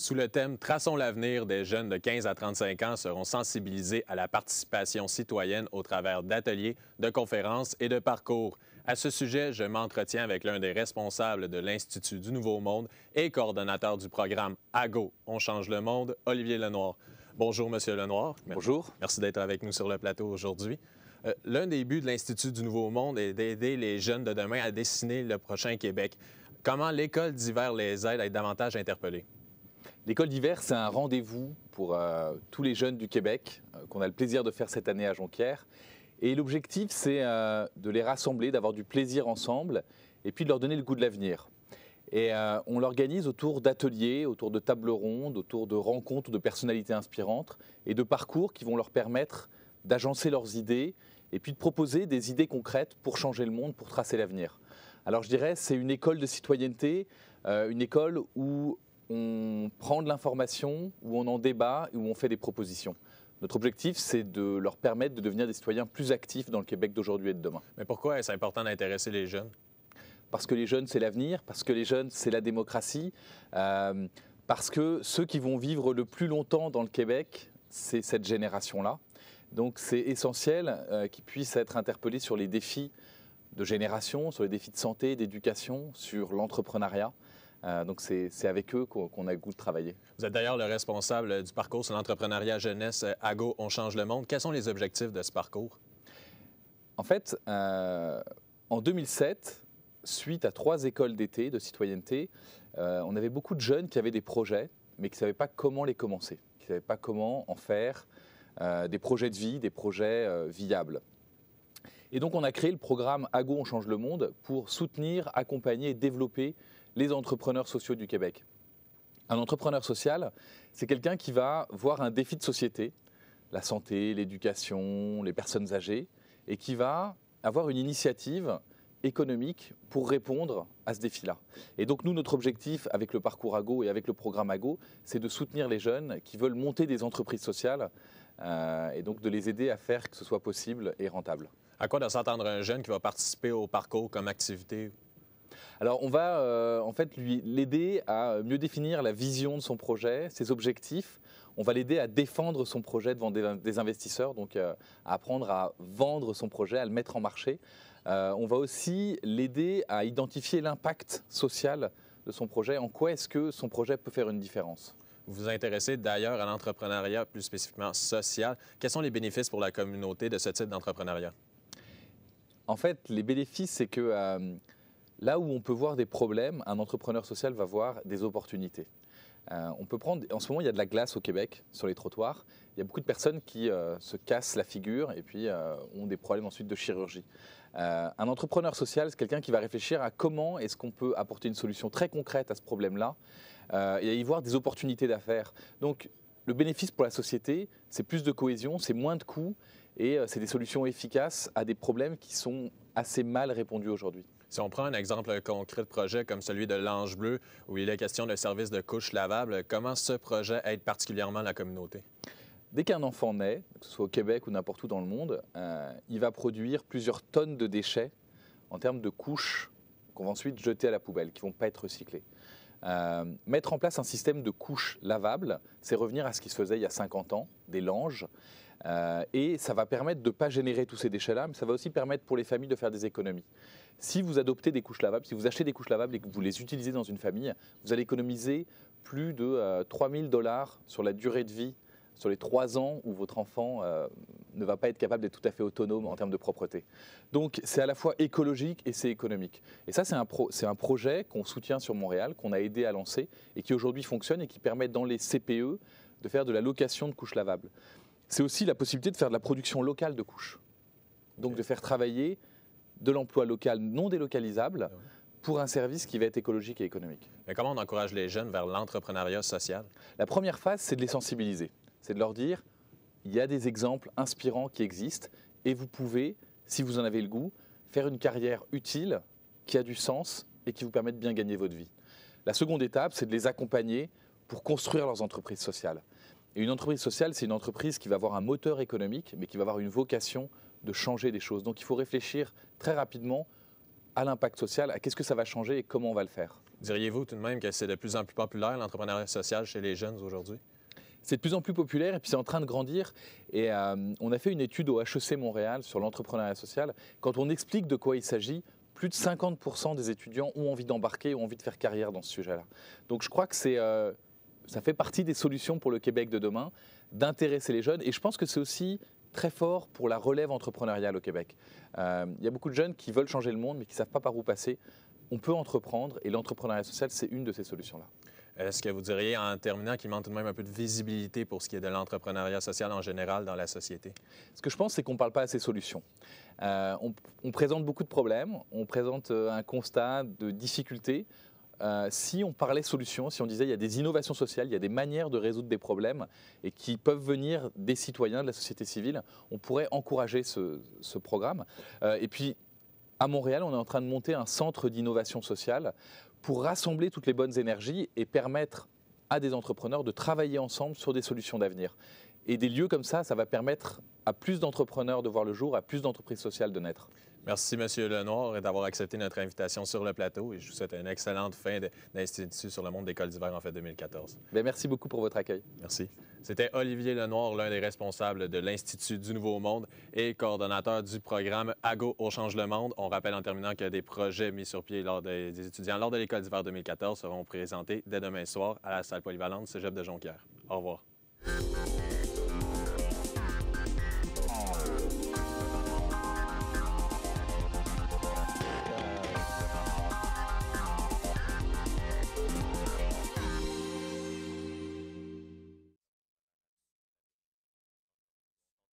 Sous le thème Traçons l'avenir, des jeunes de 15 à 35 ans seront sensibilisés à la participation citoyenne au travers d'ateliers, de conférences et de parcours. À ce sujet, je m'entretiens avec l'un des responsables de l'Institut du Nouveau Monde et coordonnateur du programme AGO, On change le monde, Olivier Lenoir. Bonjour, Monsieur Lenoir. Bonjour. Merci d'être avec nous sur le plateau aujourd'hui. L'un des buts de l'Institut du Nouveau Monde est d'aider les jeunes de demain à dessiner le prochain Québec. Comment l'école d'hiver les aide à être davantage interpellés? L'école d'hiver, c'est un rendez-vous pour tous les jeunes du Québec qu'on a le plaisir de faire cette année à Jonquière. Et l'objectif, c'est de les rassembler, d'avoir du plaisir ensemble et puis de leur donner le goût de l'avenir. Et on l'organise autour d'ateliers, autour de tables rondes, autour de rencontres de personnalités inspirantes et de parcours qui vont leur permettre d'agencer leurs idées et puis de proposer des idées concrètes pour changer le monde, pour tracer l'avenir. Alors je dirais, c'est une école de citoyenneté, une école où on prend de l'information, où on en débat et où on fait des propositions. Notre objectif, c'est de leur permettre de devenir des citoyens plus actifs dans le Québec d'aujourd'hui et de demain. Mais pourquoi est-ce important d'intéresser les jeunes? Parce que les jeunes, c'est l'avenir, parce que les jeunes, c'est la démocratie, parce que ceux qui vont vivre le plus longtemps dans le Québec, c'est cette génération-là. Donc c'est essentiel qu'ils puissent être interpellés sur les défis de génération, sur les défis de santé, d'éducation, sur l'entrepreneuriat. Donc c'est avec eux qu'on a le goût de travailler. Vous êtes d'ailleurs le responsable du parcours sur l'entrepreneuriat jeunesse AGO, On change le monde. Quels sont les objectifs de ce parcours? En fait, en 2007, suite à 3 écoles d'été de citoyenneté, on avait beaucoup de jeunes qui avaient des projets, mais qui ne savaient pas comment les commencer, qui ne savaient pas comment en faire des projets de vie, des projets viables. Et donc on a créé le programme AGO, On change le monde pour soutenir, accompagner et développer les entrepreneurs sociaux du Québec. Un entrepreneur social, c'est quelqu'un qui va voir un défi de société, la santé, l'éducation, les personnes âgées, et qui va avoir une initiative économique pour répondre à ce défi-là. Et donc nous, notre objectif avec le parcours AGO et avec le programme AGO, c'est de soutenir les jeunes qui veulent monter des entreprises sociales et donc de les aider à faire que ce soit possible et rentable. À quoi doit s'attendre un jeune qui va participer au parcours comme activité? Alors on va en fait l'aider à mieux définir la vision de son projet, ses objectifs. On va l'aider à défendre son projet devant des investisseurs, donc à apprendre à vendre son projet, à le mettre en marché. On va aussi l'aider à identifier l'impact social de son projet. En quoi est-ce que son projet peut faire une différence? Vous vous intéressez d'ailleurs à l'entrepreneuriat plus spécifiquement social. Quels sont les bénéfices pour la communauté de ce type d'entrepreneuriat? En fait, les bénéfices, c'est que là où on peut voir des problèmes, un entrepreneur social va voir des opportunités. On peut prendre, en ce moment, il y a de la glace au Québec sur les trottoirs. Il y a beaucoup de personnes qui se cassent la figure et puis ont des problèmes ensuite de chirurgie. Un entrepreneur social, c'est quelqu'un qui va réfléchir à comment est-ce qu'on peut apporter une solution très concrète à ce problème-là et à y voir des opportunités d'affaires. Donc, le bénéfice pour la société, c'est plus de cohésion, c'est moins de coûts et c'est des solutions efficaces à des problèmes qui sont assez mal répondus aujourd'hui. Si on prend un exemple concret de projet comme celui de l'Ange Bleu, où il est question de service de couches lavables, comment ce projet aide particulièrement la communauté? Dès qu'un enfant naît, que ce soit au Québec ou n'importe où dans le monde, il va produire plusieurs tonnes de déchets en termes de couches qu'on va ensuite jeter à la poubelle, qui ne vont pas être recyclées. Mettre en place un système de couches lavables, c'est revenir à ce qui se faisait il y a 50 ans, des langes. Et ça va permettre de ne pas générer tous ces déchets-là, mais ça va aussi permettre pour les familles de faire des économies. Si vous adoptez des couches lavables, si vous achetez des couches lavables et que vous les utilisez dans une famille, vous allez économiser plus de 3 000 $ sur la durée de vie, sur les 3 ans où votre enfant ne va pas être capable d'être tout à fait autonome en termes de propreté. Donc c'est à la fois écologique et c'est économique. Et ça, c'est un projet qu'on soutient sur Montréal, qu'on a aidé à lancer et qui aujourd'hui fonctionne et qui permet dans les CPE de faire de la location de couches lavables. C'est aussi la possibilité de faire de la production locale de couches. Donc de faire travailler de l'emploi local non délocalisable pour un service qui va être écologique et économique. Mais comment on encourage les jeunes vers l'entrepreneuriat social? La première phase, c'est de les sensibiliser. C'est de leur dire, il y a des exemples inspirants qui existent et vous pouvez, si vous en avez le goût, faire une carrière utile, qui a du sens et qui vous permet de bien gagner votre vie. La seconde étape, c'est de les accompagner pour construire leurs entreprises sociales. Et une entreprise sociale, c'est une entreprise qui va avoir un moteur économique, mais qui va avoir une vocation de changer des choses. Donc il faut réfléchir très rapidement à l'impact social, à qu'est-ce que ça va changer et comment on va le faire. Diriez-vous tout de même que c'est de plus en plus populaire, l'entrepreneuriat social chez les jeunes aujourd'hui? C'est de plus en plus populaire et puis c'est en train de grandir. Et on a fait une étude au HEC Montréal sur l'entrepreneuriat social. Quand on explique de quoi il s'agit, plus de 50% des étudiants ont envie d'embarquer, ont envie de faire carrière dans ce sujet-là. Donc je crois que ça fait partie des solutions pour le Québec de demain, d'intéresser les jeunes. Et je pense que c'est aussi très fort pour la relève entrepreneuriale au Québec. Il y a beaucoup de jeunes qui veulent changer le monde, mais qui ne savent pas par où passer. On peut entreprendre et l'entrepreneuriat social, c'est une de ces solutions-là. Est-ce que vous diriez, en terminant, qu'il manque tout de même un peu de visibilité pour ce qui est de l'entrepreneuriat social en général dans la société? Ce que je pense, c'est qu'on ne parle pas assez solutions. On présente beaucoup de problèmes, on présente un constat de difficultés. Si on parlait solutions, si on disait il y a des innovations sociales, il y a des manières de résoudre des problèmes et qui peuvent venir des citoyens, de la société civile, on pourrait encourager ce programme. Et puis, à Montréal, on est en train de monter un centre d'innovation sociale pour rassembler toutes les bonnes énergies et permettre à des entrepreneurs de travailler ensemble sur des solutions d'avenir. Et des lieux comme ça va permettre à plus d'entrepreneurs de voir le jour, à plus d'entreprises sociales de naître. Merci, M. Lenoir, d'avoir accepté notre invitation sur le plateau et je vous souhaite une excellente fin d'Institut sur le monde d'école d'hiver en fait 2014. Bien, merci beaucoup pour votre accueil. Merci. C'était Olivier Lenoir, l'un des responsables de l'Institut du Nouveau Monde et coordonnateur du programme AGO au Change le Monde. On rappelle en terminant que des projets mis sur pied des étudiants lors de l'école d'hiver 2014 seront présentés dès demain soir à la salle polyvalente Cégep de Jonquière. Au revoir.